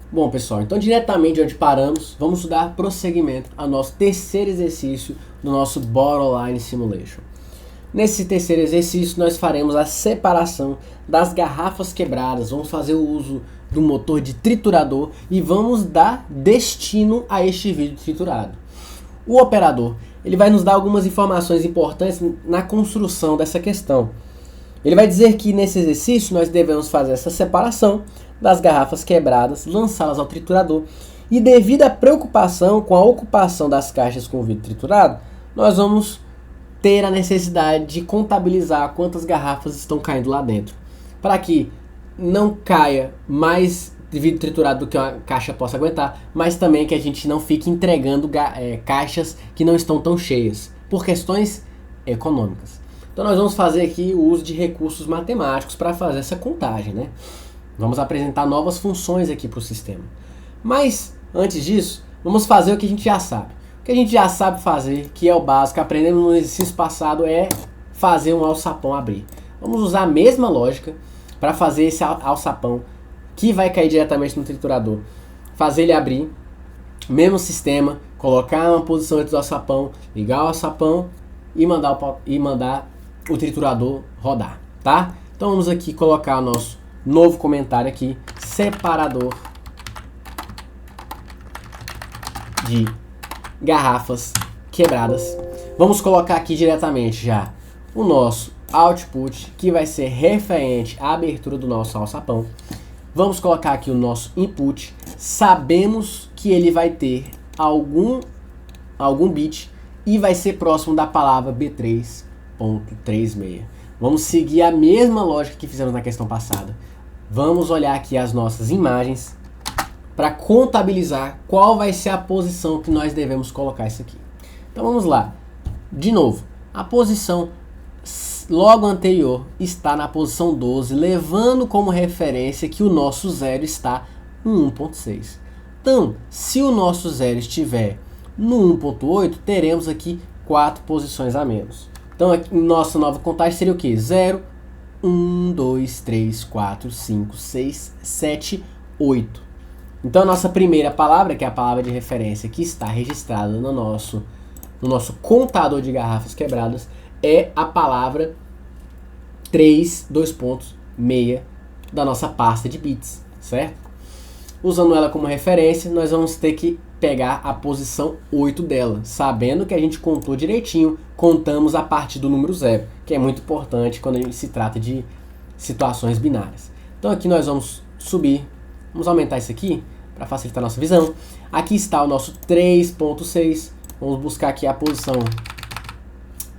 Bom, pessoal, então diretamente de onde paramos, vamos dar prosseguimento ao nosso terceiro exercício do nosso Borderline Simulation. Nesse terceiro exercício, nós faremos a separação das garrafas quebradas, vamos fazer o uso do motor de triturador e vamos dar destino a este vidro triturado. O operador, ele vai nos dar algumas informações importantes na construção dessa questão. Ele vai dizer que nesse exercício nós devemos fazer essa separação das garrafas quebradas, lançá-las ao triturador e devido à preocupação com a ocupação das caixas com o vidro triturado, nós vamos ter a necessidade de contabilizar quantas garrafas estão caindo lá dentro, para que não caia mais vidro triturado do que uma caixa possa aguentar, mas também que a gente não fique entregando caixas que não estão tão cheias, por questões econômicas. Então nós vamos fazer aqui o uso de recursos matemáticos para fazer essa contagem, né? Vamos apresentar novas funções aqui para o sistema. Mas, antes disso, vamos fazer o que a gente já sabe. O que a gente já sabe fazer, que é o básico, aprendemos no exercício passado, é fazer um alçapão abrir. Vamos usar a mesma lógica para fazer esse alçapão que vai cair diretamente no triturador. Fazer ele abrir, mesmo sistema, colocar uma posição entre o alçapão, ligar o alçapão e mandar o triturador rodar, tá? Então vamos aqui colocar o nosso novo comentário aqui, separador de garrafas quebradas. Vamos colocar aqui diretamente já o nosso output, que vai ser referente à abertura do nosso alçapão. Vamos colocar aqui o nosso input. Sabemos que ele vai ter algum bit e vai ser próximo da palavra B3.36. Vamos seguir a mesma lógica que fizemos na questão passada. Vamos olhar aqui as nossas imagens para contabilizar qual vai ser a posição que nós devemos colocar isso aqui. Então vamos lá. De novo, a posição logo anterior está na posição 12, levando como referência que o nosso zero está no 1.6. Então, se o nosso zero estiver no 1.8, teremos aqui 4 posições a menos. Então, aqui, nossa nova contagem seria o quê? 0, 1, 2, 3, 4, 5, 6, 7, 8. Então, a nossa primeira palavra, que é a palavra de referência que está registrada no nosso contador de garrafas quebradas, é a palavra 3.6 da nossa pasta de bits, certo? Usando ela como referência, nós vamos ter que pegar a posição 8 dela, sabendo que a gente contou direitinho, contamos a partir do número 0, que é muito importante quando a gente se trata de situações binárias. Então aqui nós vamos subir, vamos aumentar isso aqui para facilitar a nossa visão. Aqui está o nosso 3.6, vamos buscar aqui a posição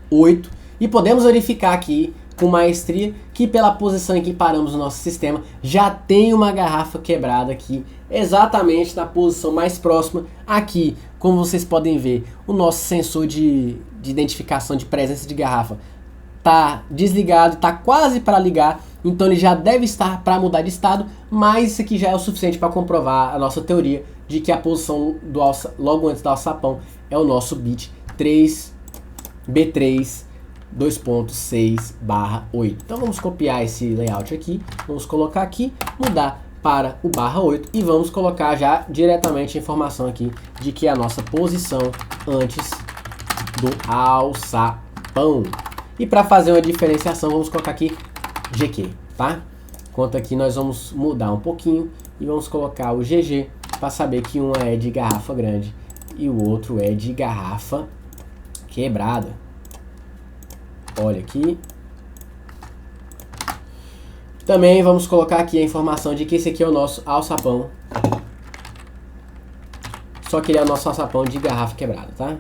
8 e podemos verificar aqui com maestria que pela posição em que paramos no nosso sistema já tem uma garrafa quebrada aqui exatamente na posição mais próxima. Aqui, como vocês podem ver, o nosso sensor de identificação de presença de garrafa está desligado, está quase para ligar, então ele já deve estar para mudar de estado, mas isso aqui já é o suficiente para comprovar a nossa teoria de que a posição logo antes do alçapão é o nosso bit 3B3 2.6/8. Então vamos copiar esse layout aqui, vamos colocar aqui, mudar para o /8 e vamos colocar já diretamente a informação aqui de que é a nossa posição antes do alçapão. E para fazer uma diferenciação vamos colocar aqui GQ, tá? Enquanto aqui nós vamos mudar um pouquinho e vamos colocar o GG para saber que um é de garrafa grande e o outro é de garrafa quebrada. Olha aqui. Também vamos colocar aqui a informação de que esse aqui é o nosso alçapão. Só que ele é o nosso alçapão de garrafa quebrada, tá?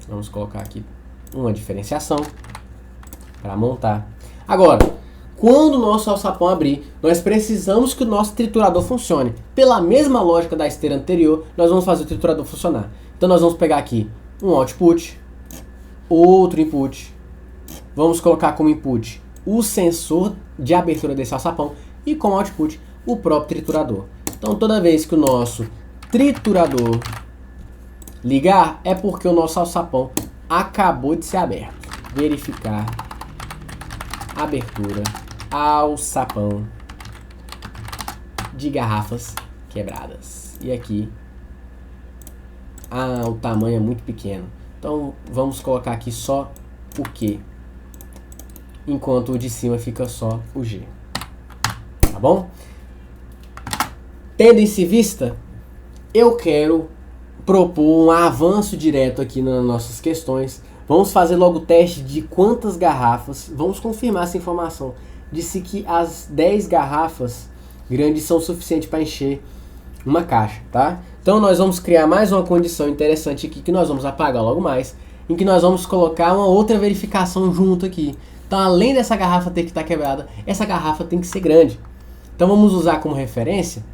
Vamos colocar aqui uma diferenciação para montar. Agora, quando o nosso alçapão abrir, nós precisamos que o nosso triturador funcione. Pela mesma lógica da esteira anterior, nós vamos fazer o triturador funcionar. Então nós vamos pegar aqui um output, outro input, vamos colocar como input o sensor de abertura desse alçapão e como output o próprio triturador. Então toda vez que o nosso triturador ligar é porque o nosso alçapão acabou de ser aberto. Verificar abertura alçapão de garrafas quebradas. E aqui, o tamanho é muito pequeno. Então vamos colocar aqui só o Q, enquanto o de cima fica só o G. Tá bom? Tendo isso em vista, eu quero propor um avanço direto aqui nas nossas questões. Vamos fazer logo o teste de quantas garrafas, vamos confirmar essa informação. Disse que as 10 garrafas grandes são suficientes para encher uma caixa, tá? Então nós vamos criar mais uma condição interessante aqui, que nós vamos apagar logo mais, em que nós vamos colocar uma outra verificação junto aqui. Então além dessa garrafa ter que estar quebrada, essa garrafa tem que ser grande. Então vamos usar como referência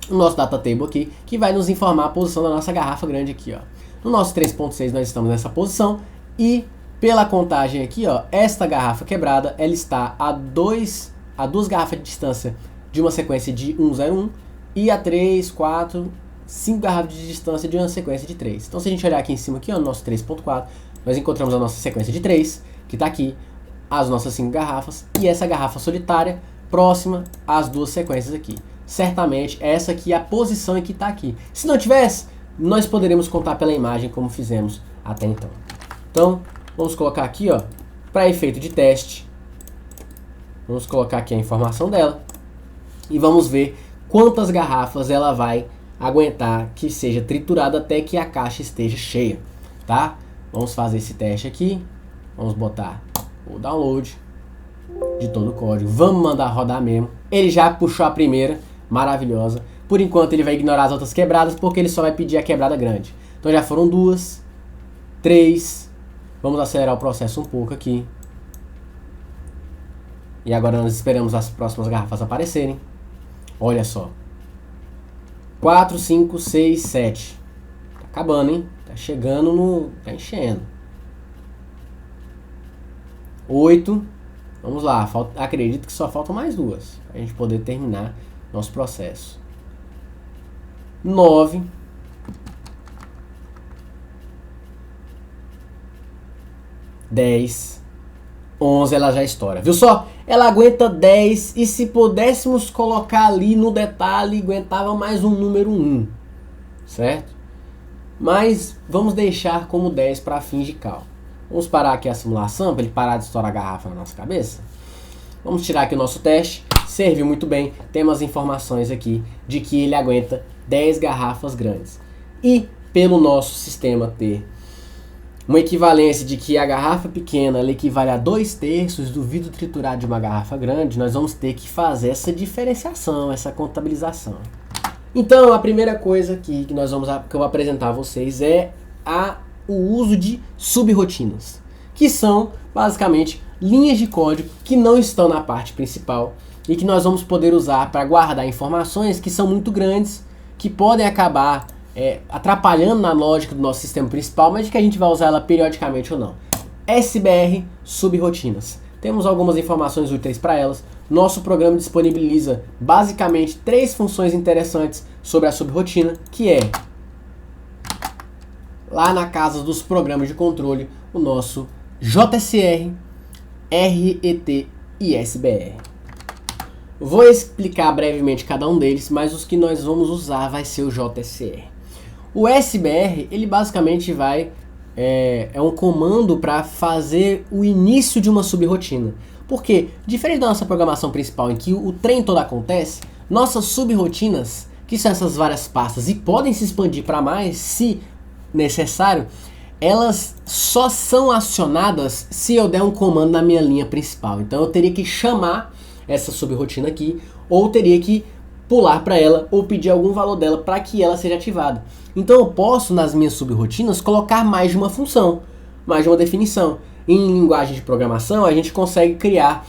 o nosso data table aqui, que vai nos informar a posição da nossa garrafa grande aqui, ó. No nosso 3.6 nós estamos nessa posição e pela contagem aqui, ó, esta garrafa quebrada, ela está a duas garrafas de distância de uma sequência de 101 e a 3, 4, 5 garrafas de distância de uma sequência de 3. Então se a gente olhar aqui em cima aqui, ó, no nosso 3.4, nós encontramos a nossa sequência de 3, que está aqui, as nossas 5 garrafas e essa garrafa solitária próxima às duas sequências aqui. Certamente essa aqui é a posição em que está aqui. Se não tivesse, nós poderemos contar pela imagem como fizemos até então. Então, vamos colocar aqui, ó, para efeito de teste, vamos colocar aqui a informação dela e vamos ver quantas garrafas ela vai aguentar que seja triturada até que a caixa esteja cheia, tá? Vamos fazer esse teste aqui, vamos botar o download de todo o código, vamos mandar rodar mesmo. Ele já puxou a primeira, maravilhosa. Por enquanto ele vai ignorar as outras quebradas, porque ele só vai pedir a quebrada grande. Então já foram 2, 3, vamos acelerar o processo um pouco aqui. E agora nós esperamos as próximas garrafas aparecerem. Olha só. 4, 5, 6, 7. Tá acabando, hein? Tá chegando no... tá enchendo. 8. Vamos lá. Acredito que só faltam mais 2. Pra gente poder terminar nosso processo. 9. 10. 11, ela já estoura. Viu só? Ela aguenta 10 e se pudéssemos colocar ali no detalhe, aguentava mais um número 1. Certo? Mas vamos deixar como 10 para fins de cálculo. Vamos parar aqui a simulação para ele parar de estourar a garrafa na nossa cabeça. Vamos tirar aqui o nosso teste. Serviu muito bem. Temos informações aqui de que ele aguenta 10 garrafas grandes. E pelo nosso sistema ter uma equivalência de que a garrafa pequena ela equivale a 2/3 do vidro triturado de uma garrafa grande, nós vamos ter que fazer essa diferenciação, essa contabilização. Então, a primeira coisa aqui que eu vou apresentar a vocês é o uso de subrrotinas, que são basicamente linhas de código que não estão na parte principal e que nós vamos poder usar para guardar informações que são muito grandes, que podem acabar atrapalhando na lógica do nosso sistema principal, mas de que a gente vai usar ela periodicamente ou não. SBR subrrotinas. Temos algumas informações úteis para elas. Nosso programa disponibiliza basicamente 3 funções interessantes sobre a subrrotina, que é lá na casa dos programas de controle, o nosso JSR, RET e SBR. Vou explicar brevemente cada um deles, mas os que nós vamos usar vai ser o JSR. O SBR, ele basicamente é um comando para fazer o início de uma subrrotina. Porque, diferente da nossa programação principal, em que o trem todo acontece, nossas subrrotinas, que são essas várias pastas e podem se expandir para mais se necessário, elas só são acionadas se eu der um comando na minha linha principal. Então eu teria que chamar essa subrrotina aqui, ou teria que pular para ela, ou pedir algum valor dela para que ela seja ativada. Então eu posso, nas minhas subrrotinas, colocar mais de uma função, mais de uma definição. Em linguagem de programação, a gente consegue criar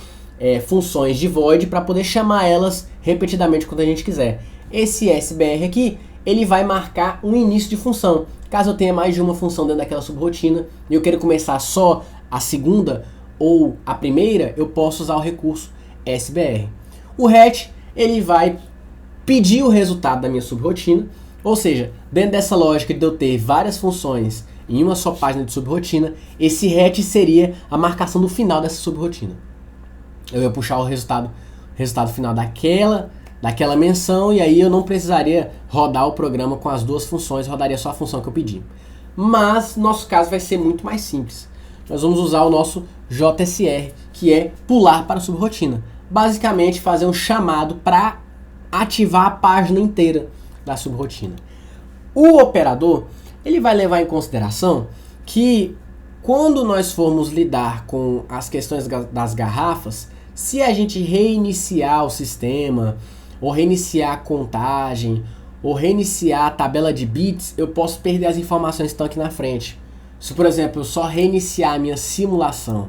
funções de void para poder chamar elas repetidamente quando a gente quiser. Esse SBR aqui, ele vai marcar um início de função. Caso eu tenha mais de uma função dentro daquela subrrotina e eu queira começar só a segunda ou a primeira, eu posso usar o recurso SBR. O RET, ele vai pedir o resultado da minha subrrotina, ou seja, dentro dessa lógica de eu ter várias funções em uma só página de subrrotina, esse RET seria a marcação do final dessa subrrotina. Eu ia puxar o resultado final daquela menção, e aí eu não precisaria rodar o programa com as duas funções, rodaria só a função que eu pedi. Mas nosso caso vai ser muito mais simples. Nós vamos usar o nosso JSR, que é pular para a subrotina. Basicamente fazer um chamado para ativar a página inteira da subrotina. O operador, ele vai levar em consideração que quando nós formos lidar com as questões das garrafas, se a gente reiniciar o sistema, ou reiniciar a contagem, ou reiniciar a tabela de bits, eu posso perder as informações que estão aqui na frente. Se, por exemplo, eu só reiniciar a minha simulação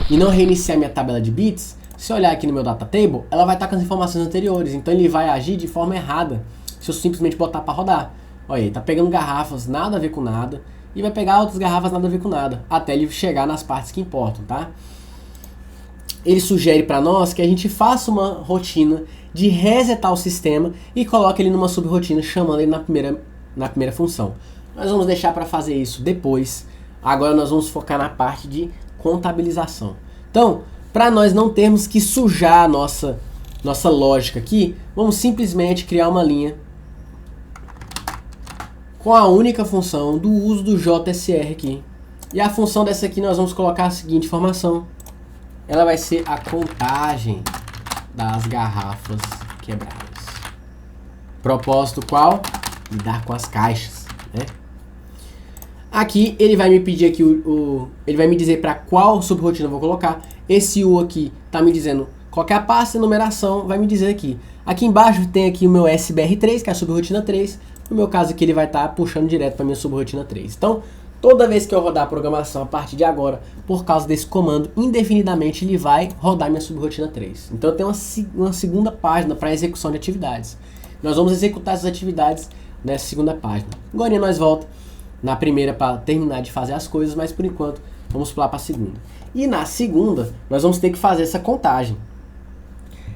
e não reiniciar a minha tabela de bits, se eu olhar aqui no meu data table, ela vai estar com as informações anteriores, então ele vai agir de forma errada se eu simplesmente botar para rodar. Olha aí, tá pegando garrafas nada a ver com nada, e vai pegar outras garrafas nada a ver com nada, até ele chegar nas partes que importam, tá? Ele sugere para nós que a gente faça uma rotina de resetar o sistema e coloque ele numa subrotina, chamando ele na primeira função. Nós vamos deixar para fazer isso depois. Agora nós vamos focar na parte de contabilização. Então, para nós não termos que sujar a nossa lógica aqui, vamos simplesmente criar uma linha com a única função do uso do JSR aqui. E a função dessa aqui nós vamos colocar a seguinte informação. Ela vai ser a contagem das garrafas quebradas. Propósito qual? Lidar com as caixas, né? Aqui ele vai me pedir aqui ele vai me dizer para qual subrotina eu vou colocar. Esse U aqui está me dizendo qual que é a pasta e numeração, vai me dizer aqui. Aqui embaixo tem aqui o meu SBR3, que é a subrotina 3. No meu caso aqui ele vai estar puxando direto para minha subrotina 3. Então, toda vez que eu rodar a programação a partir de agora, por causa desse comando, indefinidamente ele vai rodar minha subrotina 3. Então eu tenho uma segunda página para execução de atividades. Nós vamos executar essas atividades nessa segunda página. Agora nós voltamos na primeira para terminar de fazer as coisas, mas por enquanto vamos pular para a segunda. E na segunda nós vamos ter que fazer essa contagem.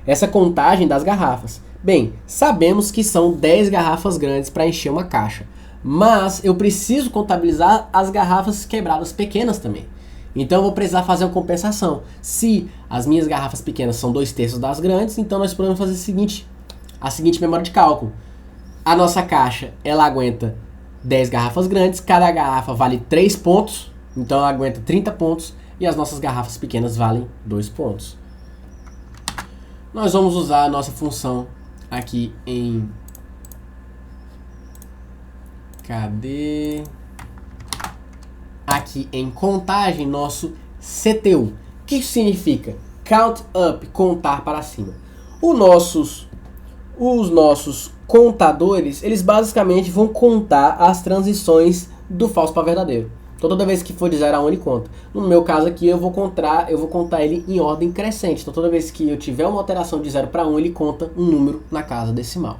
Essa contagem das garrafas. Bem, sabemos que são 10 garrafas grandes para encher uma caixa. Mas eu preciso contabilizar as garrafas quebradas pequenas também. Então eu vou precisar fazer uma compensação. Se as minhas garrafas pequenas são 2/3 das grandes, então nós podemos fazer a seguinte memória de cálculo. A nossa caixa, ela aguenta 10 garrafas grandes, cada garrafa vale 3 pontos, então ela aguenta 30 pontos, e as nossas garrafas pequenas valem 2 pontos. Nós vamos usar a nossa função aqui em... Cadê? Aqui em contagem, nosso CTU. O que isso significa? Count up, contar para cima. Os nossos contadores, eles basicamente vão contar as transições do falso para verdadeiro. Então toda vez que for de 0 a 1 ele conta. No meu caso aqui eu vou contar ele em ordem crescente. Então toda vez que eu tiver uma alteração de 0 para 1 ele conta um número na casa decimal.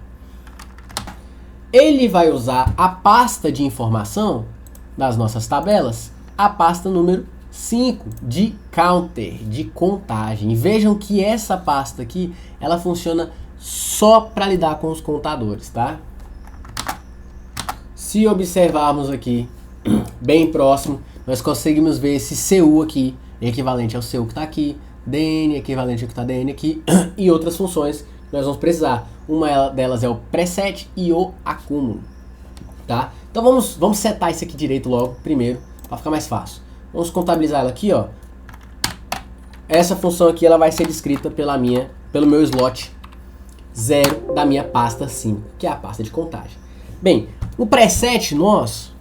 Ele vai usar a pasta de informação das nossas tabelas, a pasta número 5 de counter, de contagem. E vejam que essa pasta aqui, ela funciona só para lidar com os contadores, tá? Se observarmos aqui, bem próximo, nós conseguimos ver esse CU aqui, equivalente ao CU que está aqui, DN equivalente ao que está DN aqui, e outras funções que nós vamos precisar. Uma delas é o preset e o acúmulo, tá? Então vamos setar isso aqui direito logo, primeiro, para ficar mais fácil. Vamos contabilizar ela aqui, ó. Essa função aqui ela vai ser descrita pelo meu slot 0 da minha pasta 5, que é a pasta de contagem. Bem, o preset nosso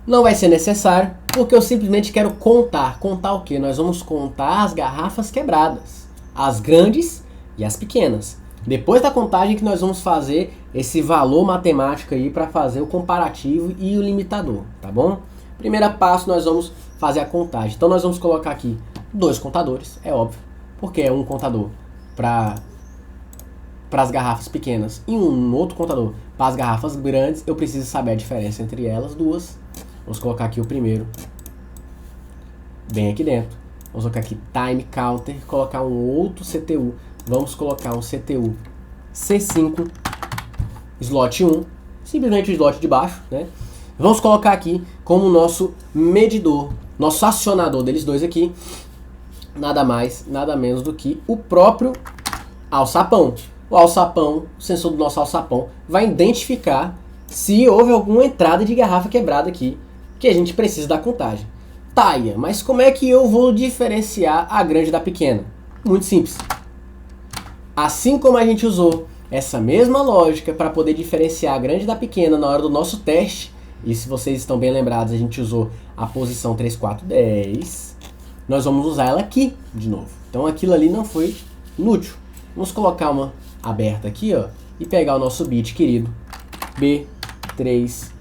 não vai ser necessário, porque eu simplesmente quero contar. Contar o quê? Nós vamos contar as garrafas quebradas, as grandes e as pequenas. Depois da contagem que nós vamos fazer esse valor matemático aí para fazer o comparativo e o limitador, tá bom? Primeiro passo, nós vamos fazer a contagem. Então nós vamos colocar aqui 2 contadores, é óbvio, porque é um contador para as garrafas pequenas e um outro contador para as garrafas grandes. Eu preciso saber a diferença entre elas duas. Vamos colocar aqui o primeiro, bem aqui dentro. Vamos colocar aqui time counter, colocar um outro CTU. Vamos colocar um CTU C5, slot 1, simplesmente o slot de baixo, né? Vamos colocar aqui como nosso medidor, nosso acionador deles dois aqui, nada mais, nada menos do que o próprio alçapão. O alçapão, o sensor do nosso alçapão, vai identificar se houve alguma entrada de garrafa quebrada aqui, que a gente precisa da contagem. Taia, mas como é que eu vou diferenciar a grande da pequena? Muito simples. Assim como a gente usou essa mesma lógica para poder diferenciar a grande da pequena na hora do nosso teste, e se vocês estão bem lembrados, a gente usou a posição 3, 4, 10, nós vamos usar ela aqui de novo. Então aquilo ali não foi inútil. Vamos colocar uma aberta aqui, ó, e pegar o nosso bit querido, B3,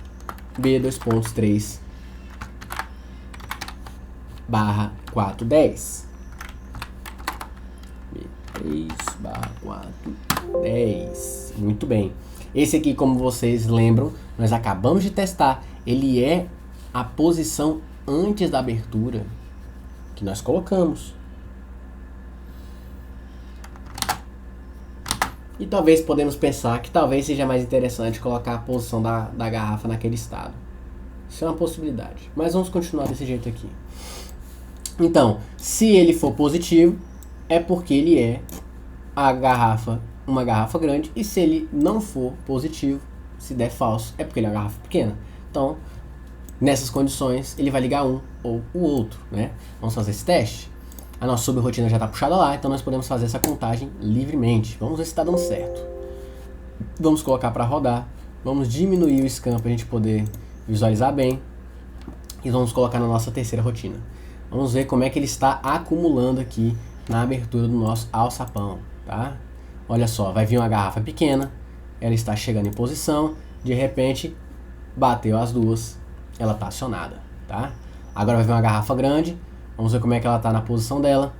B2.3 barra 410. B3 barra 410. Muito bem. Esse aqui, como vocês lembram, nós acabamos de testar. Ele é a posição antes da abertura que nós colocamos. E talvez podemos pensar que talvez seja mais interessante colocar a posição da garrafa naquele estado. Isso é uma possibilidade. Mas vamos continuar desse jeito aqui. Então, se ele for positivo, é porque ele é uma garrafa grande. E se ele não for positivo, se der falso, é porque ele é uma garrafa pequena. Então, nessas condições, ele vai ligar um ou o outro, né? Vamos fazer esse teste. A nossa subrotina já está puxada lá, então nós podemos fazer essa contagem livremente. Vamos ver se está dando certo. Vamos colocar para rodar. Vamos diminuir o scan para a gente poder visualizar bem. E vamos colocar na nossa terceira rotina. Vamos ver como é que ele está acumulando aqui na abertura do nosso alçapão, tá? Olha só, vai vir uma garrafa pequena, ela está chegando em posição, de repente bateu as duas, ela está acionada, tá? Agora vai vir uma garrafa grande, vamos ver como é que ela está na posição dela,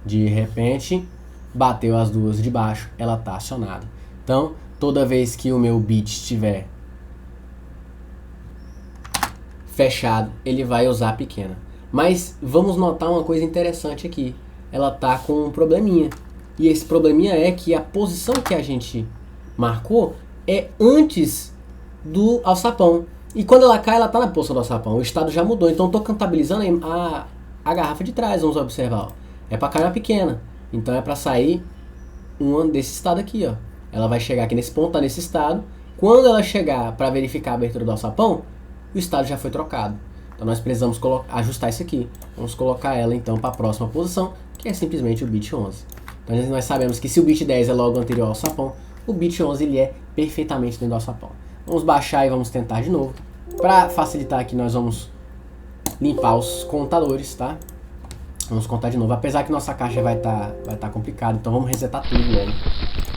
de repente bateu as duas de baixo, ela está acionada. Então, toda vez que o meu bit estiver fechado, ele vai usar a pequena. Mas vamos notar uma coisa interessante aqui. Ela tá com um probleminha. E esse probleminha é que a posição que a gente marcou é antes do alçapão. E quando ela cai, ela tá na posição do alçapão. O estado já mudou. Então eu tô contabilizando a garrafa de trás. Vamos observar. Ó. É para cair uma pequena. Então é para sair uma desse estado aqui. Ó. Ela vai chegar aqui nesse ponto, tá nesse estado. Quando ela chegar para verificar a abertura do alçapão, o estado já foi trocado. Então nós precisamos ajustar isso aqui. Vamos colocar ela então para a próxima posição, que é simplesmente o bit 11. Então nós sabemos que se o bit 10 é logo anterior ao alçapão, o bit 11 ele é perfeitamente dentro do alçapão. Vamos baixar e vamos tentar de novo. Para facilitar aqui, nós vamos limpar os contadores, tá? Vamos contar de novo. Apesar que nossa caixa vai tá complicada, então vamos resetar tudo logo.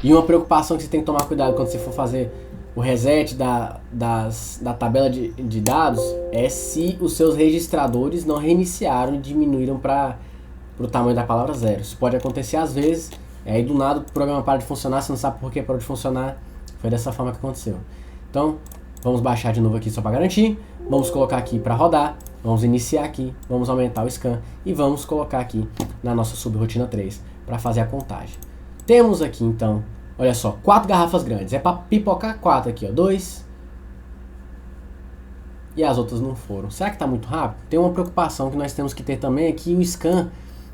E uma preocupação que você tem que tomar cuidado quando você for fazer o reset da tabela de dados é se os seus registradores não reiniciaram e diminuíram para o tamanho da palavra zero. Isso pode acontecer às vezes, aí do nada o programa para de funcionar, você não sabe por que parou de funcionar. Foi dessa forma que aconteceu. Então, vamos baixar de novo aqui só para garantir. Vamos colocar aqui para rodar. Vamos iniciar aqui. Vamos aumentar o scan. E vamos colocar aqui na nossa subrotina 3 para fazer a contagem. Temos aqui então, olha só, 4 garrafas grandes. É para pipocar 4 aqui, ó. 2. E as outras não foram. Será que está muito rápido? Tem uma preocupação que nós temos que ter também, é que o scan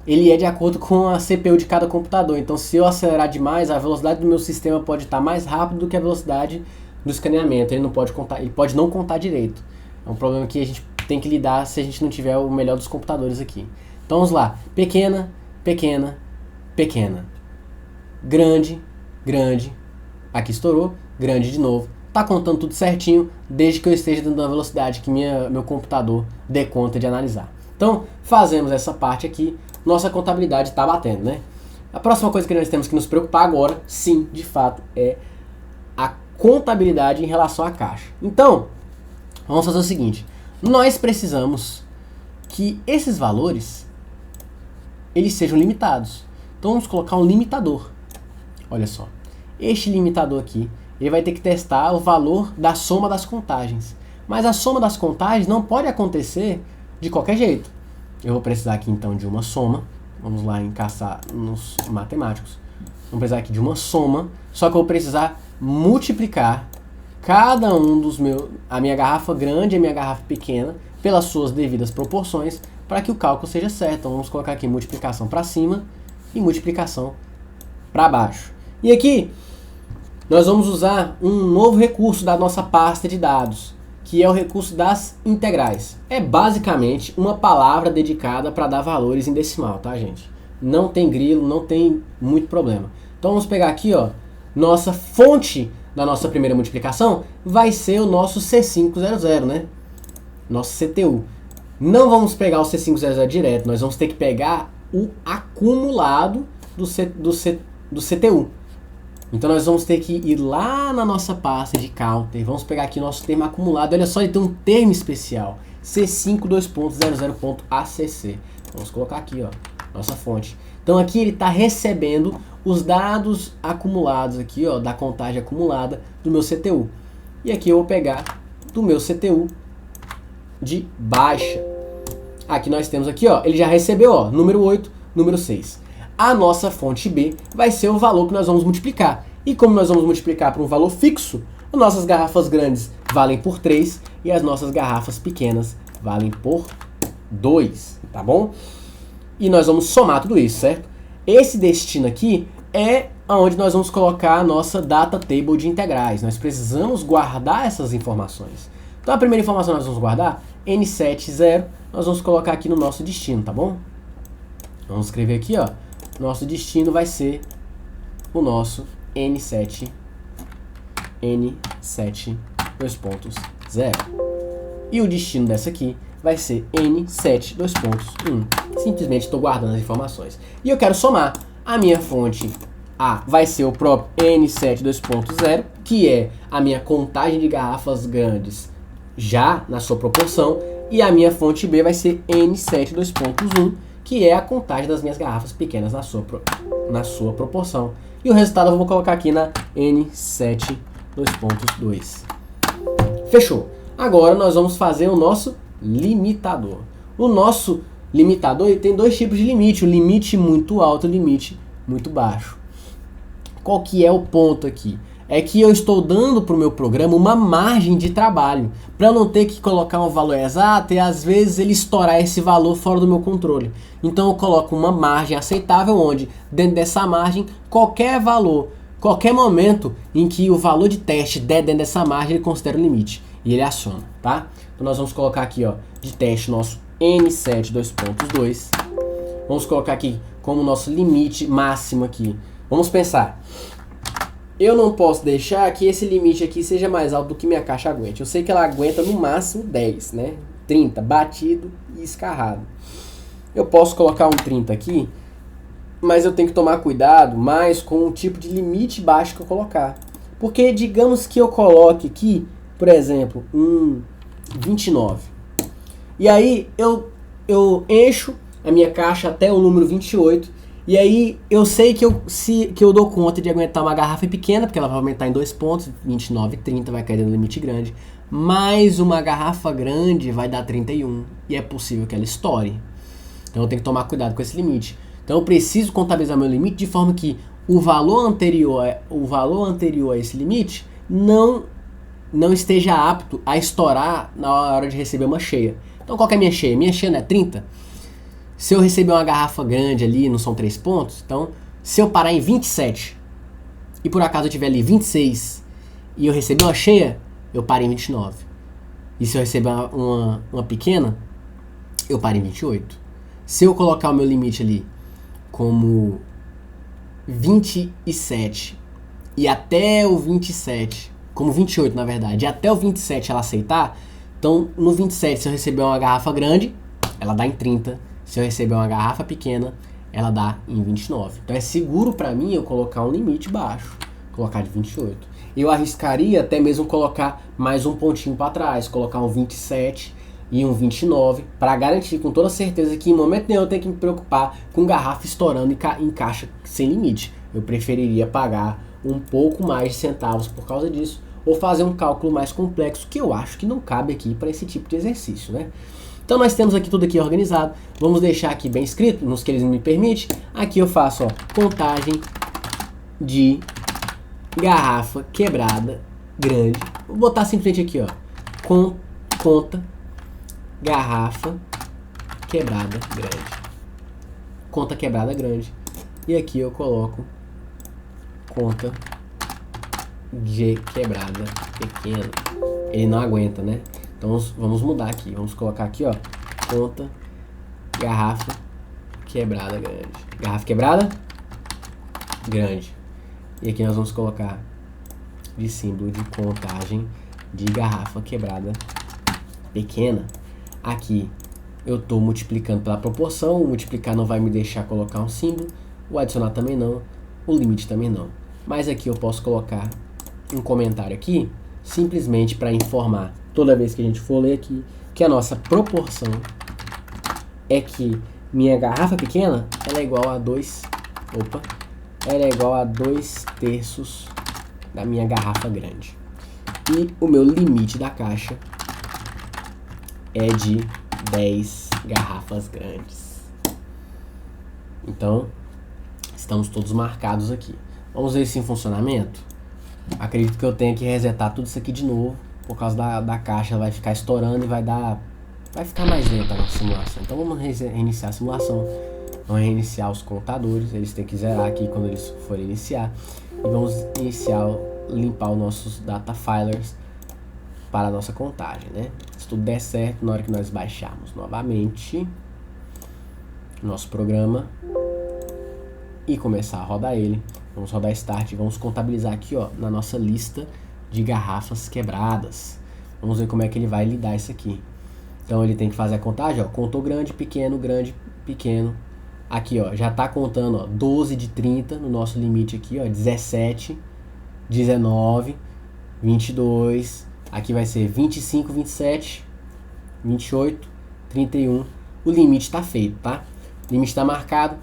ele é de acordo com a CPU de cada computador. Então, se eu acelerar demais, a velocidade do meu sistema pode estar mais rápido do que a velocidade do escaneamento. Ele não pode contar, ele pode não contar direito. É um problema que a gente tem que lidar se a gente não tiver o melhor dos computadores aqui. Então, vamos lá. Pequena, pequena, pequena. Grande, grande. Aqui estourou. Grande de novo. Tá contando tudo certinho, desde que eu esteja dando a velocidade que meu computador dê conta de analisar. Então, fazemos essa parte aqui. Nossa contabilidade está batendo, né? A próxima coisa que nós temos que nos preocupar agora, sim, de fato, é a contabilidade em relação à caixa. Então, vamos fazer o seguinte. Nós precisamos que esses valores eles sejam limitados. Então, vamos colocar um limitador. Olha só. Este limitador aqui, ele vai ter que testar o valor da soma das contagens. Mas a soma das contagens não pode acontecer de qualquer jeito. Eu vou precisar aqui então de uma soma. Vamos lá encaixar nos matemáticos. Vamos precisar aqui de uma soma. Só que eu vou precisar multiplicar cada um dos a minha garrafa grande e a minha garrafa pequena pelas suas devidas proporções para que o cálculo seja certo. Então vamos colocar aqui multiplicação para cima e multiplicação para baixo. E aqui nós vamos usar um novo recurso da nossa pasta de dados, que é o recurso das integrais. É basicamente uma palavra dedicada para dar valores em decimal, tá, gente? Não tem grilo, não tem muito problema. Então vamos pegar aqui, ó, nossa fonte da nossa primeira multiplicação vai ser o nosso C500, né? Nosso CTU. Não vamos pegar o C500 direto, nós vamos ter que pegar o acumulado do CTU. Então nós vamos ter que ir lá na nossa pasta de counter, vamos pegar aqui o nosso termo acumulado. Olha só, ele tem um termo especial, C5.00.acc. Vamos colocar aqui, ó, nossa fonte. Então aqui ele está recebendo os dados acumulados aqui, ó, da contagem acumulada do meu CTU. E aqui eu vou pegar do meu CTU de baixa. Aqui nós temos aqui, ó, ele já recebeu, ó, número 8, número 6. A nossa fonte B vai ser o valor que nós vamos multiplicar. E como nós vamos multiplicar por um valor fixo, as nossas garrafas grandes valem por 3 e as nossas garrafas pequenas valem por 2, tá bom? E nós vamos somar tudo isso, certo? Esse destino aqui é onde nós vamos colocar a nossa data table de integrais. Nós precisamos guardar essas informações. Então a primeira informação que nós vamos guardar, N70, nós vamos colocar aqui no nosso destino, tá bom? Vamos escrever aqui, ó. Nosso destino vai ser o nosso N7 2.0. E o destino dessa aqui vai ser N7 2.1. Simplesmente estou guardando as informações. E eu quero somar. A minha fonte A vai ser o próprio N7 2.0, que é a minha contagem de garrafas grandes já na sua proporção. E a minha fonte B vai ser N7 2.1, que é a contagem das minhas garrafas pequenas na sua proporção. E o resultado eu vou colocar aqui na N7 2.2. Fechou. Agora nós vamos fazer o nosso limitador. O nosso limitador ele tem dois tipos de limite, o limite muito alto e o limite muito baixo. Qual que é o ponto aqui? É que eu estou dando para o meu programa uma margem de trabalho, para eu não ter que colocar um valor exato e às vezes ele estourar esse valor fora do meu controle. Então eu coloco uma margem aceitável, onde dentro dessa margem, qualquer valor, qualquer momento em que o valor de teste der dentro dessa margem, ele considera o limite e ele aciona, tá? Então nós vamos colocar aqui, ó, de teste nosso N7 2.2. Vamos colocar aqui como nosso limite máximo aqui. Vamos pensar. Eu não posso deixar que esse limite aqui seja mais alto do que minha caixa aguente. Eu sei que ela aguenta no máximo 10, né? 30, batido e escarrado. Eu posso colocar um 30 aqui, mas eu tenho que tomar cuidado mais com o tipo de limite baixo que eu colocar. Porque digamos que eu coloque aqui, por exemplo, um 29. E aí eu encho a minha caixa até o número 28. E aí eu sei que eu dou conta de aguentar uma garrafa pequena, porque ela vai aumentar em 2 pontos, 29 e 30 vai cair no limite grande. Mais uma garrafa grande vai dar 31 e é possível que ela estoure. Então eu tenho que tomar cuidado com esse limite. Então eu preciso contabilizar meu limite de forma que o valor anterior a esse limite não esteja apto a estourar na hora de receber uma cheia. Então qual que é a minha cheia? Minha cheia não é 30? Se eu receber uma garrafa grande ali, não são 3 pontos, então se eu parar em 27 e por acaso eu tiver ali 26 e eu receber uma cheia, eu paro em 29. E se eu receber uma pequena, eu paro em 28. Se eu colocar o meu limite ali como 27 e até o 27, como 28 na verdade, e até o 27 ela aceitar, então no 27 se eu receber uma garrafa grande, ela dá em 30. Se eu receber uma garrafa pequena, ela dá em 29. Então é seguro para mim eu colocar um limite baixo, colocar de 28. Eu arriscaria até mesmo colocar mais um pontinho para trás, colocar um 27 e um 29, para garantir com toda certeza que em momento nenhum eu tenho que me preocupar com garrafa estourando em caixa sem limite. Eu preferiria pagar um pouco mais de centavos por causa disso, ou fazer um cálculo mais complexo, que eu acho que não cabe aqui para esse tipo de exercício, né? Então nós temos aqui tudo aqui organizado. Vamos deixar aqui bem escrito, nos que eles me permitem. Aqui eu faço, ó, contagem de garrafa quebrada grande. Vou botar simplesmente aqui, ó, conta garrafa quebrada grande. Conta quebrada grande. E aqui eu coloco conta de quebrada pequena. Ele não aguenta, né? Então vamos mudar aqui. Vamos colocar aqui, ó, conta garrafa quebrada grande. Garrafa quebrada grande. E aqui nós vamos colocar de símbolo de contagem de garrafa quebrada pequena. Aqui eu estou multiplicando pela proporção. O multiplicar não vai me deixar colocar um símbolo. O adicionar também não. O limite também não. Mas aqui eu posso colocar um comentário aqui, simplesmente para informar, toda vez que a gente for ler aqui, que a nossa proporção é que minha garrafa pequena, ela é igual a 2 terços da minha garrafa grande. E o meu limite da caixa é de 10 garrafas grandes. Então, estamos todos marcados aqui. Vamos ver isso em funcionamento? Acredito que eu tenha que resetar tudo isso aqui de novo, por causa da caixa, vai ficar estourando e vai ficar mais lenta a nossa simulação. Então vamos reiniciar a simulação, vamos reiniciar os contadores, eles têm que zerar aqui quando eles forem iniciar, e vamos limpar os nossos data filers para a nossa contagem, né? Se tudo der certo, na hora que nós baixarmos novamente nosso programa e começar a rodar ele, vamos rodar Start e vamos contabilizar aqui, ó, na nossa lista de garrafas quebradas. Vamos ver como é que ele vai lidar isso aqui. Então ele tem que fazer a contagem, ó, contou grande, pequeno, pequeno. Aqui, ó, já tá contando, ó, 12 de 30 no nosso limite aqui, ó, 17, 19, 22, aqui vai ser 25, 27, 28, 31. O limite está feito, tá? O limite está marcado.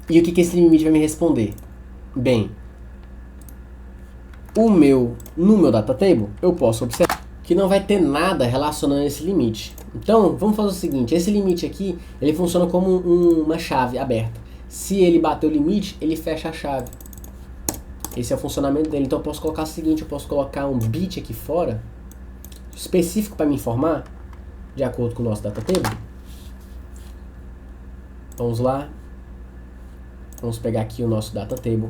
E o que esse limite vai me responder? Bem, no meu data table, eu posso observar que não vai ter nada relacionando esse limite. Então, vamos fazer o seguinte, esse limite aqui, ele funciona como uma chave aberta. Se ele bater o limite, ele fecha a chave. Esse é o funcionamento dele. Então eu posso colocar o seguinte, eu posso colocar um bit aqui fora, específico para me informar, de acordo com o nosso data table. Vamos lá. Vamos pegar aqui o nosso data table.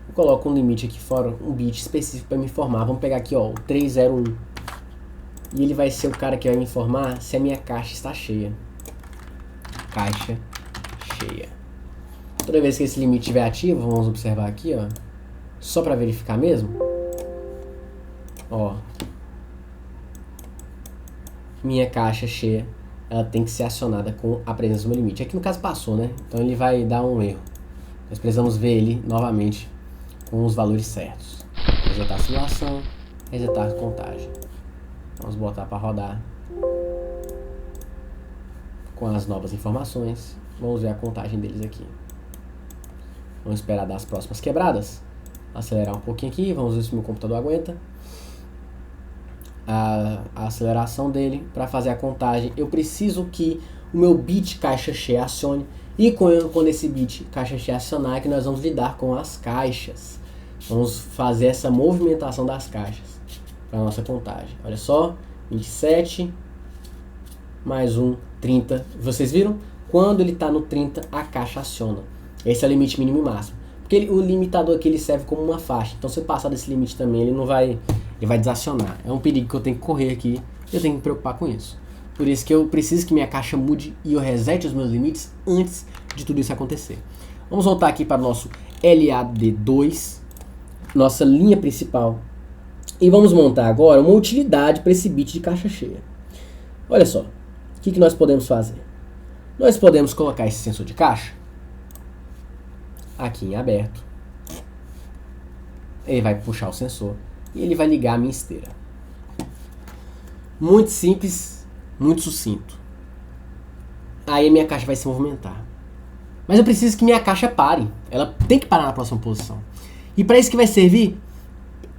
Eu coloco um limite aqui fora, um bit específico para me informar. Vamos pegar aqui, ó, o 301. E ele vai ser o cara que vai me informar se a minha caixa está cheia. Caixa cheia. Toda vez que esse limite estiver ativo, vamos observar aqui, ó, só para verificar mesmo. Ó, minha caixa cheia, ela tem que ser acionada com a presença do meu limite. Aqui no caso passou, né? Então ele vai dar um erro. Nós precisamos ver ele novamente com os valores certos. Resetar a simulação, resetar a contagem. Vamos botar para rodar com as novas informações. Vamos ver a contagem deles aqui. Vamos esperar dar as próximas quebradas. Acelerar um pouquinho aqui. Vamos ver se o meu computador aguenta a aceleração dele. Para fazer a contagem, eu preciso que o meu bit caixa cheia acione. E quando esse bit caixa cheia acionar, é que nós vamos lidar com as caixas. Vamos fazer essa movimentação das caixas para a nossa contagem. Olha só, 27 mais 1, 30. Vocês viram? Quando ele está no 30, a caixa aciona. Esse é o limite mínimo e máximo. Porque o limitador aqui ele serve como uma faixa. Então se eu passar desse limite também, ele vai desacionar. É um perigo que eu tenho que correr aqui. Eu tenho que me preocupar com isso. Por isso que eu preciso que minha caixa mude e eu resete os meus limites antes de tudo isso acontecer. Vamos voltar aqui para o nosso LAD2, nossa linha principal. E vamos montar agora uma utilidade para esse bit de caixa cheia. Olha só, o que nós podemos fazer? Nós podemos colocar esse sensor de caixa aqui em aberto. Ele vai puxar o sensor e ele vai ligar a minha esteira. Muito simples, muito sucinto. Aí a minha caixa vai se movimentar. Mas eu preciso que minha caixa pare. Ela tem que parar na próxima posição. E para isso que vai servir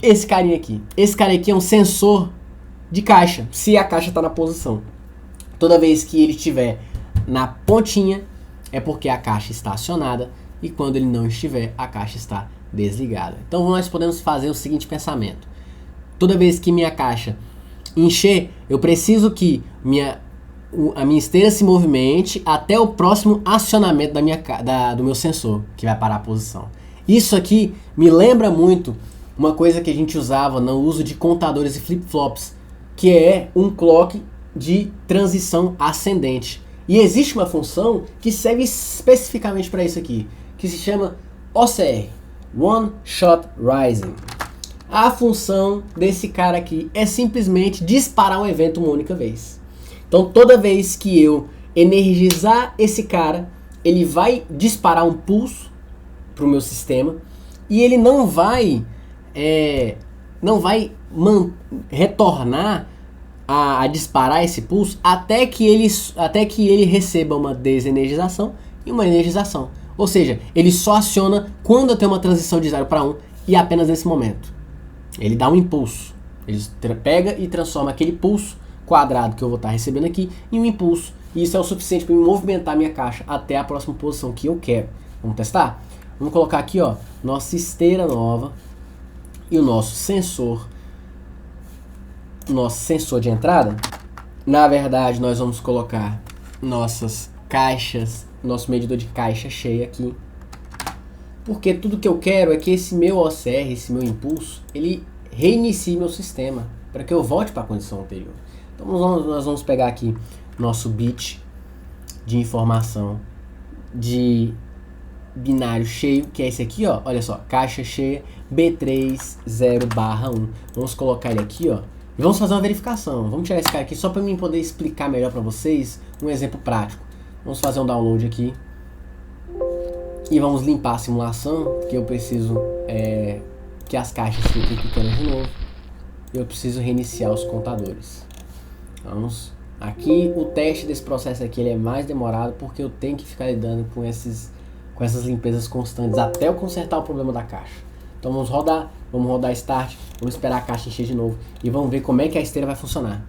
esse carinha aqui. Esse cara aqui é um sensor de caixa, se a caixa está na posição. Toda vez que ele estiver na pontinha, é porque a caixa está acionada. E quando ele não estiver, a caixa está desligada. Então nós podemos fazer o seguinte pensamento. Toda vez que minha caixa encher, eu preciso que a minha esteira se movimente até o próximo acionamento do meu sensor, que vai parar a posição. Isso aqui me lembra muito uma coisa que a gente usava no uso de contadores e flip-flops, que é um clock de transição ascendente. E existe uma função que serve especificamente para isso aqui, que se chama OCR, One Shot Rising. A função desse cara aqui é simplesmente disparar um evento uma única vez. Então toda vez que eu energizar esse cara, ele vai disparar um pulso para o meu sistema e ele não vai retornar a disparar esse pulso até que ele receba uma desenergização e uma energização. Ou seja, ele só aciona quando eu tenho uma transição de 0 para 1 e apenas nesse momento. Ele dá um impulso. Ele pega e transforma aquele pulso quadrado que eu vou estar recebendo aqui em um impulso. E isso é o suficiente para movimentar minha caixa até a próxima posição que eu quero. Vamos testar? Vamos colocar aqui, ó, nossa esteira nova e o nosso sensor de entrada. Na verdade, nós vamos colocar nossas caixas, nosso medidor de caixa cheia aqui. Porque tudo que eu quero é que esse meu OCR, esse meu impulso, ele reinicie meu sistema para que eu volte para a condição anterior. Então nós vamos pegar aqui nosso bit de informação de binário cheio, que é esse aqui, ó. Olha só, caixa cheia B30/1. Vamos colocar ele aqui, ó. E vamos fazer uma verificação. Vamos tirar esse cara aqui só para mim poder explicar melhor para vocês um exemplo prático. Vamos fazer um download aqui. E vamos limpar a simulação, porque eu preciso que as caixas fiquem pequenas de novo. E eu preciso reiniciar os contadores. Vamos. Aqui o teste desse processo aqui ele é mais demorado, porque eu tenho que ficar lidando com essas limpezas constantes até eu consertar o problema da caixa. Então vamos rodar start, vamos esperar a caixa encher de novo e vamos ver como é que a esteira vai funcionar.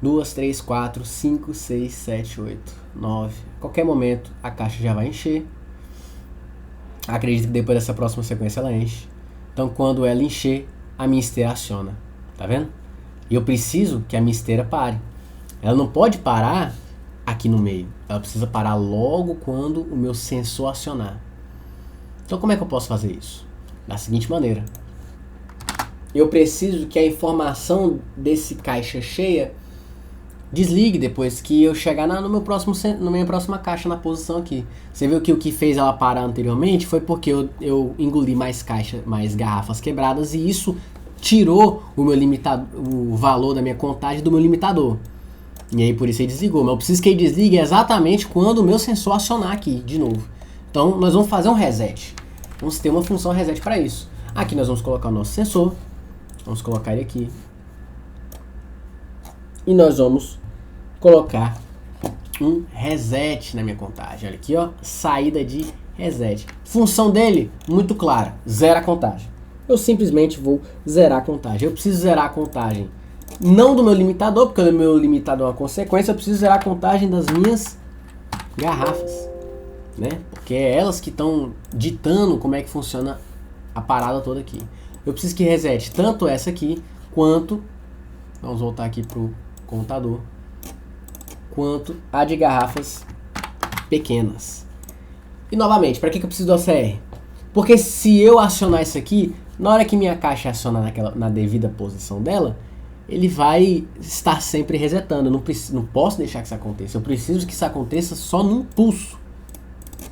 2, 3, 4, 5, 6, 7, 8, 9. Qualquer momento a caixa já vai encher. Acredito que depois dessa próxima sequência ela enche. Então quando ela encher, a minha esteira aciona. Tá vendo? E eu preciso que a minha esteira pare. Ela não pode parar aqui no meio. Ela precisa parar logo quando o meu sensor acionar. Então como é que eu posso fazer isso? Da seguinte maneira. Eu preciso que a informação desse caixa cheia desligue depois que eu chegar na minha próxima caixa na posição aqui. Você viu que o que fez ela parar anteriormente foi porque eu engoli mais garrafas quebradas e isso tirou o valor da minha contagem do meu limitador. E aí por isso ele desligou. Mas eu preciso que ele desligue exatamente quando o meu sensor acionar aqui de novo. Então nós vamos fazer um reset. Vamos ter uma função reset para isso. Aqui nós vamos colocar o nosso sensor. Vamos colocar ele aqui. E nós vamos colocar um reset na minha contagem. Olha aqui, ó, saída de reset. Função dele, muito clara, zera a contagem. Eu simplesmente vou zerar a contagem. Eu preciso zerar a contagem não do meu limitador, porque o meu limitador é uma consequência. Eu preciso zerar a contagem das minhas garrafas, né? Porque é elas que estão ditando como é que funciona a parada toda aqui. Eu preciso que resete tanto essa aqui, quanto, vamos voltar aqui pro contador, quanto a de garrafas pequenas. E novamente, para que eu preciso do OCR? Porque se eu acionar isso aqui, na hora que minha caixa acionar na devida posição dela, ele vai estar sempre resetando. Eu não posso deixar que isso aconteça. Eu preciso que isso aconteça só num pulso.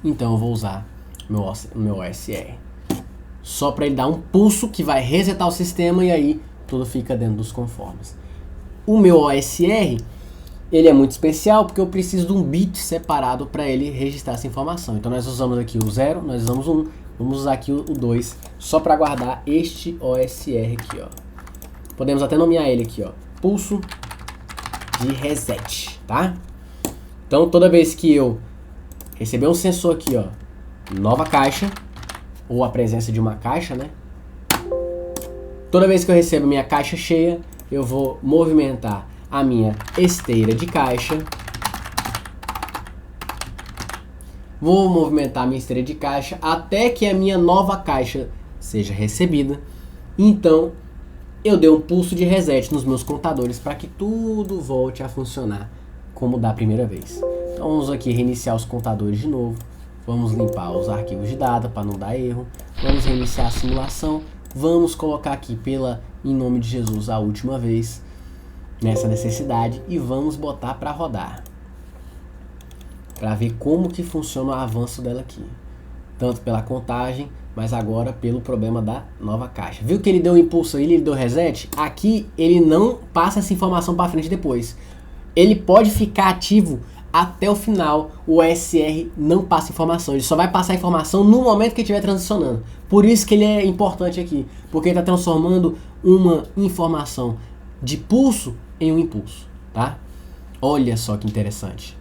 Então eu vou usar meu OSR. Só para ele dar um pulso que vai resetar o sistema e aí tudo fica dentro dos conformes. O meu OSR, ele é muito especial porque eu preciso de um bit separado para ele registrar essa informação. Então nós usamos aqui o 0, nós usamos o 1, vamos usar aqui o 2 só para guardar este OSR aqui, ó. Podemos até nomear ele aqui, ó, pulso de reset, tá? Então toda vez que eu receber um sensor aqui, ó, nova caixa, ou a presença de uma caixa, né? Toda vez que eu recebo minha caixa cheia, eu vou movimentar a minha esteira de caixa. Vou movimentar a minha esteira de caixa até que a minha nova caixa seja recebida. Então, eu dei um pulso de reset nos meus contadores para que tudo volte a funcionar como da primeira vez. Então, vamos aqui reiniciar os contadores de novo. Vamos limpar os arquivos de dado para não dar erro. Vamos reiniciar a simulação. Vamos colocar aqui em nome de Jesus a última vez nessa necessidade e vamos botar para rodar. Para ver como que funciona o avanço dela aqui. Tanto pela contagem, mas agora pelo problema da nova caixa. Viu que ele deu um impulso aí, ele deu reset? Aqui ele não passa essa informação para frente depois. Ele pode ficar ativo até o final. O OSR não passa informação, ele só vai passar informação no momento que estiver transicionando. Por isso que ele é importante aqui, porque ele está transformando uma informação de pulso em um impulso, tá? Olha só que interessante.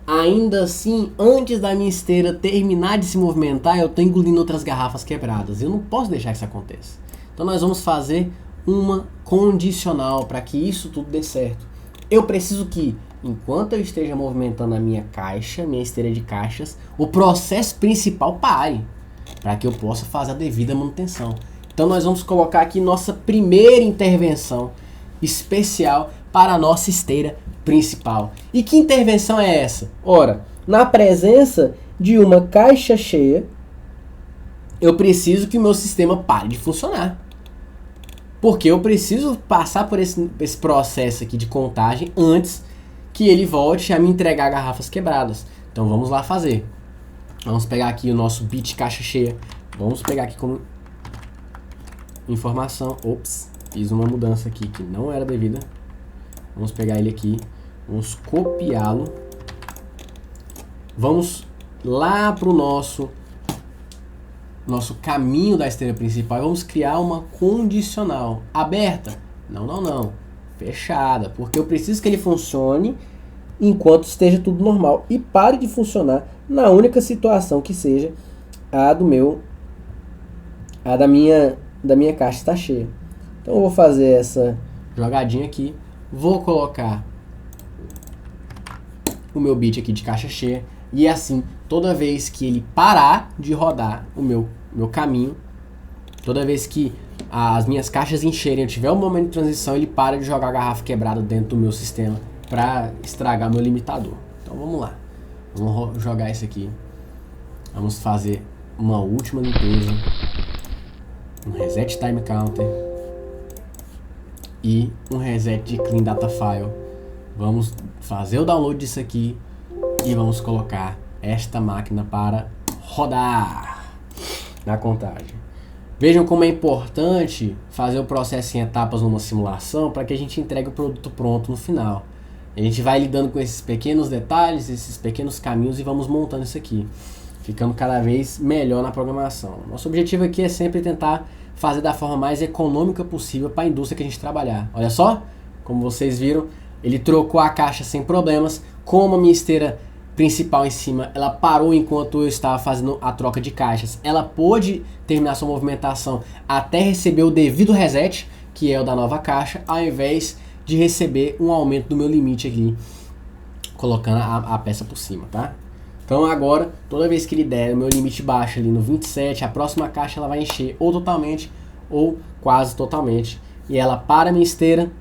Ainda assim, antes da minha esteira terminar de se movimentar, eu estou engolindo outras garrafas quebradas. Eu não posso deixar que isso aconteça. Então nós vamos fazer uma condicional para que isso tudo dê certo. Eu preciso que, enquanto eu esteja movimentando a minha caixa, minha esteira de caixas, o processo principal pare, para que eu possa fazer a devida manutenção. Então nós vamos colocar aqui nossa primeira intervenção especial para a nossa esteira principal. E que intervenção é essa? Ora, na presença de uma caixa cheia, eu preciso que o meu sistema pare de funcionar. Porque eu preciso passar por esse processo aqui de contagem antes que ele volte a me entregar garrafas quebradas. Então vamos lá fazer. Vamos pegar aqui o nosso bit caixa cheia. Vamos pegar aqui como informação. Ops, fiz uma mudança aqui que não era devida. Vamos pegar ele aqui. Vamos copiá-lo. Vamos lá para o nosso caminho da esteira principal e vamos criar uma condicional. Aberta? Não. Fechada. Porque eu preciso que ele funcione enquanto esteja tudo normal e pare de funcionar na única situação que seja a da minha caixa está cheia. Então eu vou fazer essa jogadinha aqui. Vou colocar o meu bit aqui de caixa cheia. E assim, toda vez que ele parar de rodar o meu caminho, toda vez que as minhas caixas encherem, eu tiver um momento de transição, ele para de jogar a garrafa quebrada dentro do meu sistema para estragar meu limitador. Então vamos lá. Vamos jogar isso aqui. Vamos fazer uma última limpeza. Um reset time counter. E um reset de clean data file. Vamos fazer o download disso aqui e vamos colocar esta máquina para rodar na contagem. Vejam como é importante fazer o processo em etapas numa simulação para que a gente entregue o produto pronto no final. A gente vai lidando com esses pequenos detalhes, esses pequenos caminhos e vamos montando isso aqui, ficando cada vez melhor na programação. Nosso objetivo aqui é sempre tentar fazer da forma mais econômica possível para a indústria que a gente trabalhar. Olha só, como vocês viram, ele trocou a caixa sem problemas. Como a minha esteira principal em cima, ela parou enquanto eu estava fazendo a troca de caixas, ela pôde terminar sua movimentação até receber o devido reset, que é o da nova caixa, ao invés de receber um aumento do meu limite aqui, colocando a peça por cima, tá? Então agora, toda vez que ele der o meu limite baixo ali no 27, a próxima caixa ela vai encher ou totalmente ou quase totalmente, e ela para minha esteira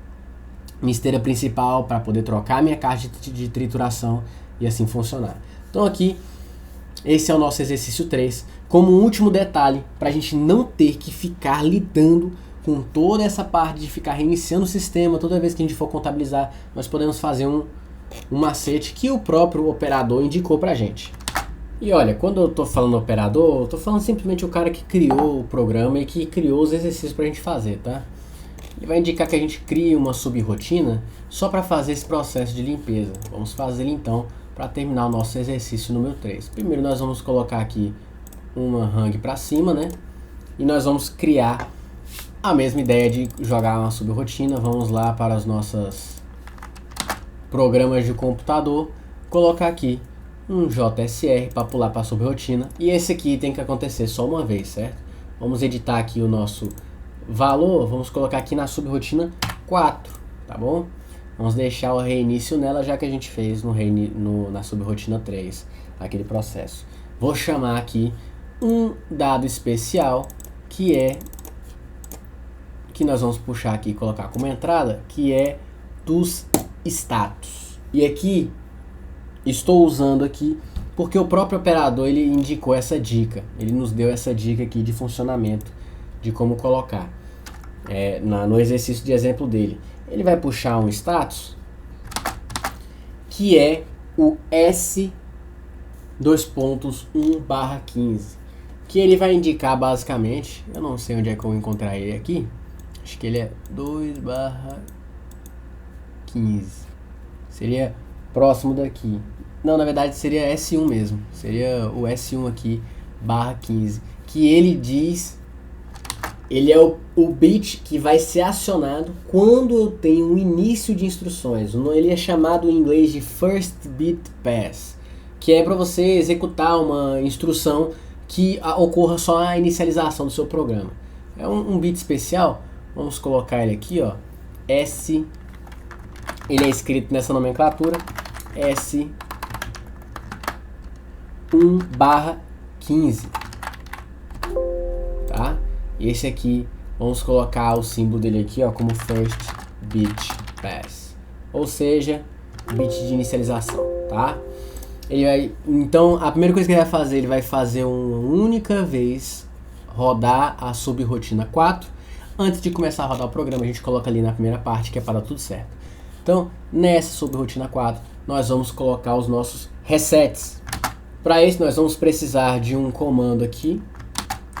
principal para poder trocar minha caixa de trituração e assim funcionar. Então aqui, esse é o nosso exercício 3, como um último detalhe, para a gente não ter que ficar lidando com toda essa parte de ficar reiniciando o sistema. Toda vez que a gente for contabilizar, nós podemos fazer um macete que o próprio operador indicou para a gente. E olha, quando eu estou falando operador, eu estou falando simplesmente o cara que criou o programa e que criou os exercícios para a gente fazer, tá? Ele vai indicar que a gente crie uma subrotina só para fazer esse processo de limpeza. Vamos fazer então para terminar o nosso exercício número 3. Primeiro nós vamos colocar aqui uma hang para cima, né? E nós vamos criar a mesma ideia de jogar uma subrotina. Vamos lá para os nossos programas de computador, colocar aqui um JSR para pular para a subrotina. E esse aqui tem que acontecer só uma vez, certo? Vamos editar aqui o nosso valor, vamos colocar aqui na subrotina 4, tá bom? Vamos deixar o reinício nela, já que a gente fez na subrotina 3, aquele processo. Vou chamar aqui um dado especial, que nós vamos puxar aqui e colocar como entrada, que é dos status. E aqui, estou usando aqui porque o próprio operador ele indicou essa dica, ele nos deu essa dica aqui de funcionamento, de como colocar. No exercício de exemplo dele, ele vai puxar um status, que é o S:1/15, que ele vai indicar basicamente, eu não sei onde é que eu vou encontrar ele aqui, acho que ele é 2/15, seria próximo daqui. Não, na verdade seria S1 mesmo, seria o S1 aqui, /15, que ele diz, ele é o bit que vai ser acionado quando eu tenho um início de instruções. Ele é chamado em inglês de First Bit Pass, que é para você executar uma instrução que ocorra só a inicialização do seu programa. É um bit especial, vamos colocar ele aqui, ó, S, ele é escrito nessa nomenclatura, S:1/15, tá? Esse aqui, vamos colocar o símbolo dele aqui, ó, como First Bit Pass, ou seja, bit de inicialização, tá? Então, a primeira coisa que ele vai fazer, ele vai fazer uma única vez rodar a subrotina 4. Antes de começar a rodar o programa, a gente coloca ali na primeira parte que é para dar tudo certo. Então, nessa subrotina 4, nós vamos colocar os nossos resets. Para isso, nós vamos precisar de um comando aqui,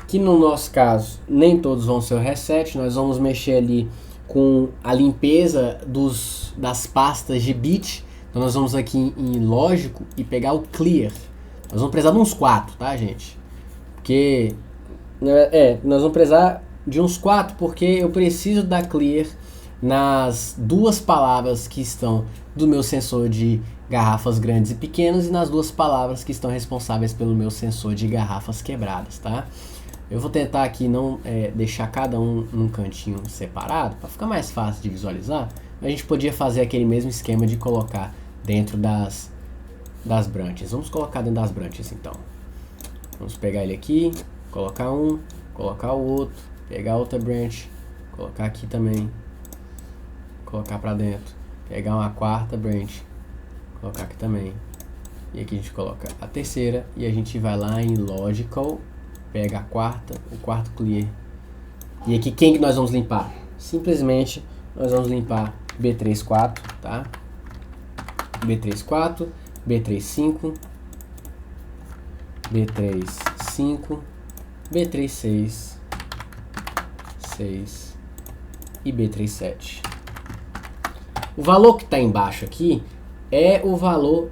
que no nosso caso, nem todos vão ser o reset. Nós vamos mexer ali com a limpeza das pastas de bit. Então nós vamos aqui em lógico e pegar o clear. Nós vamos precisar de uns 4, tá, gente? Porque nós vamos precisar de uns 4 porque eu preciso dar clear nas duas palavras que estão do meu sensor de garrafas grandes e pequenas e nas duas palavras que estão responsáveis pelo meu sensor de garrafas quebradas, tá? Eu vou tentar aqui não deixar cada um num cantinho separado para ficar mais fácil de visualizar. A gente podia fazer aquele mesmo esquema de colocar dentro das branches. Vamos colocar dentro das branches então. Vamos pegar ele aqui, colocar um, colocar o outro, pegar outra branch, colocar aqui também, colocar para dentro, pegar uma quarta branch, colocar aqui também. E aqui a gente coloca a terceira e a gente vai lá em Logical, pega a quarta, o quarto clear. E aqui quem que nós vamos limpar? Simplesmente nós vamos limpar B34, tá? B34, B35, B35, B36, 6 e B37. O valor que está embaixo aqui é o valor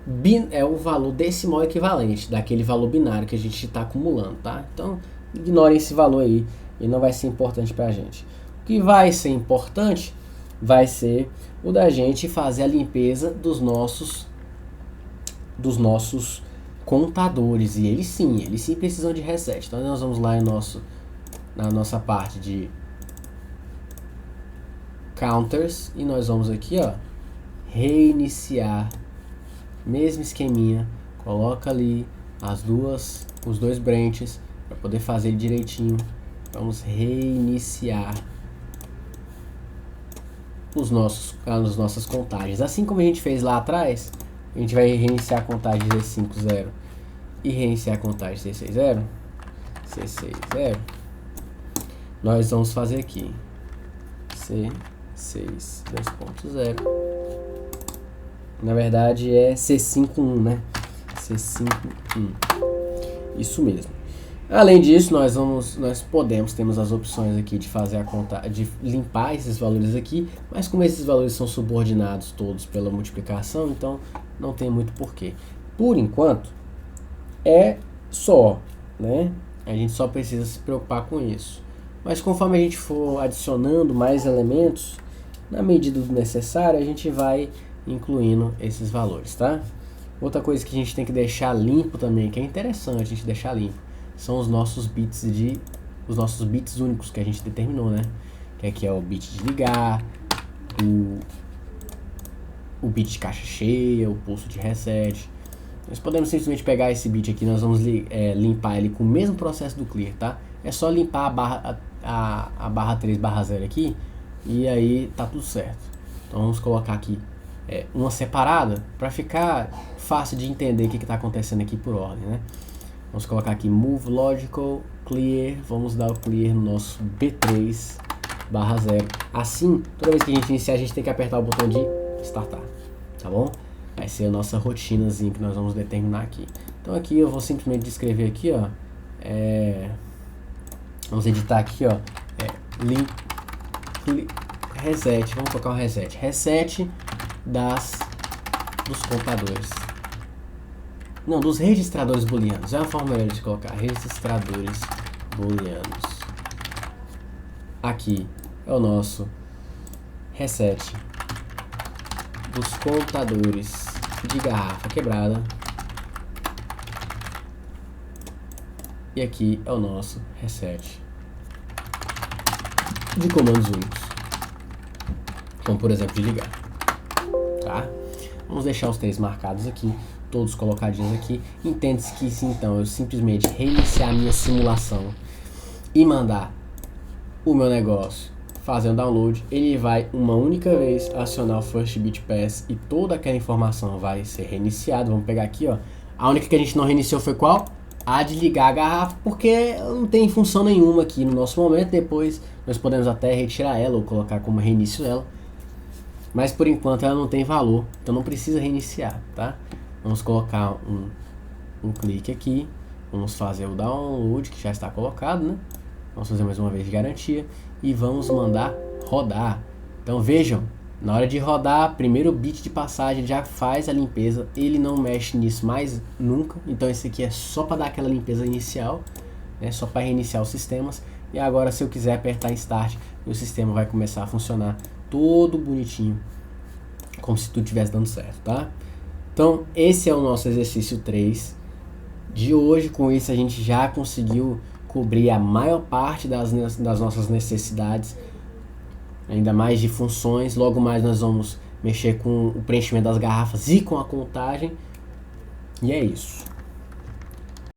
decimal equivalente daquele valor binário que a gente está acumulando, tá? Então, ignorem esse valor aí, ele não vai ser importante para a gente. O que vai ser importante vai ser o da gente fazer a limpeza dos nossos contadores, e eles sim precisam de reset. Então nós vamos lá na nossa parte de counters e nós vamos aqui, ó, reiniciar, mesmo esqueminha, coloca ali os dois branches para poder fazer ele direitinho. Vamos reiniciar as nossas contagens, assim como a gente fez lá atrás. A gente vai reiniciar a contagem C50 e reiniciar a contagem C60, nós vamos fazer aqui C6 2.0, na verdade é C51, né? C51, isso mesmo. Além disso, temos as opções aqui de fazer a conta, de limpar esses valores aqui, mas como esses valores são subordinados todos pela multiplicação, então não tem muito porquê. Por enquanto, é só, né? A gente só precisa se preocupar com isso. Mas conforme a gente for adicionando mais elementos, na medida do necessário, a gente vai incluindo esses valores, tá? Outra coisa que a gente tem que deixar limpo também, que é interessante a gente deixar limpo, são os nossos bits únicos que a gente determinou, né? Que aqui é o bit de ligar, o bit de caixa cheia, o pulso de reset. Nós podemos simplesmente pegar esse bit aqui, nós vamos limpar ele com o mesmo processo do clear, tá? É só limpar a barra 3/0 aqui e aí tá tudo certo. Então vamos colocar aqui uma separada para ficar fácil de entender o que está acontecendo aqui por ordem, né? Vamos colocar aqui move logical clear, vamos dar o clear no nosso B3/0. Assim, toda vez que a gente iniciar, a gente tem que apertar o botão de startar, tá bom? Vai ser a nossa rotinazinha que nós vamos determinar aqui. Então aqui eu vou simplesmente descrever aqui, ó, vamos editar aqui, ó, reset, vamos colocar o reset dos contadores. Não, dos registradores booleanos. É uma forma melhor de colocar registradores booleanos. Aqui é o nosso reset dos contadores de garrafa quebrada. E aqui é o nosso reset de comandos únicos, como por exemplo de ligar, tá? Vamos deixar os três marcados aqui, todos colocadinhos aqui. Entende-se que se então eu simplesmente reiniciar a minha simulação e mandar o meu negócio fazer um download, ele vai uma única vez acionar o First Bit Pass e toda aquela informação vai ser reiniciada. Vamos pegar aqui, ó, a única que a gente não reiniciou foi qual? A de ligar a garrafa, porque não tem função nenhuma aqui no nosso momento. Depois nós podemos até retirar ela ou colocar como reinício ela, mas por enquanto ela não tem valor, então não precisa reiniciar, tá? Vamos colocar um clique aqui, vamos fazer o download que já está colocado, né? Vamos fazer mais uma vez de garantia e vamos mandar rodar. Então vejam, na hora de rodar, primeiro bit de passagem já faz a limpeza, ele não mexe nisso mais nunca. Então esse aqui é só para dar aquela limpeza inicial, né? Só para reiniciar os sistemas. E agora se eu quiser apertar em Start, o sistema vai começar a funcionar todo bonitinho, como se tudo estivesse dando certo, tá? Então esse é o nosso exercício 3 de hoje. Com isso a gente já conseguiu cobrir a maior parte das nossas necessidades, ainda mais de funções. Logo mais nós vamos mexer com o preenchimento das garrafas e com a contagem. E é isso.